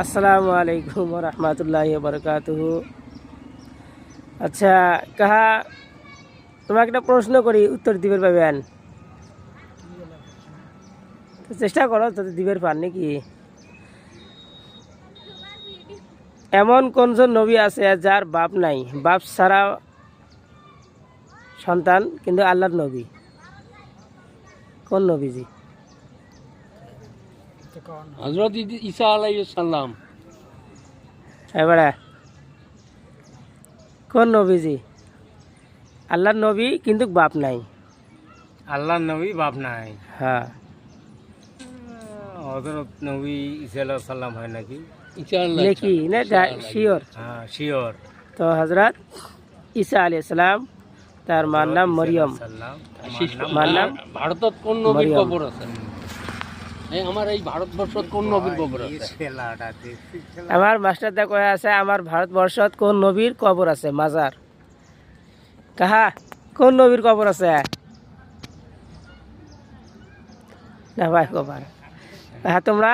अस्सलामु अलैकुम वरहमतुल्लाहि वबरकातुहू। আচ্ছা কাহা তোমাকে একটা প্রশ্ন করি, উত্তর দিবের পাবেন? চেষ্টা করো যদি দিবের পান নাকি। এমন কোনজন নবী আছে যার বাপ নাই, বাপ ছাড়া সন্তান কিন্তু আল্লাহর নবী? কোন নবীজি? হযরত ঈসা আলাইহিস সালাম। এবারে কোন নবীজি? আল্লাহর নবী কিন্তু বাপ নাই। আল্লাহর নবী বাপ নাই। হ্যাঁ, হযরত নবী ঈসা আলাইহিস সালাম হয় নাকি? নাকি না শিওর? হ্যাঁ শিওর। তো হযরত ঈসা আলাইহিস সালাম, তার মার নাম মরিয়ম। মার নাম ভারতত কোন নবীর মরিয়ম। কবর আছে? আমার এই ভারতবর্ষত কোন নবীর কবর আছে? আমার মাস্টার দা কয়ে আছে আমার ভারতবর্ষত কোন নবীর কবর আছে, মাজার। কাহা কোন নবীর কবর আছে? না ভাই কবর। কাহা তোমরা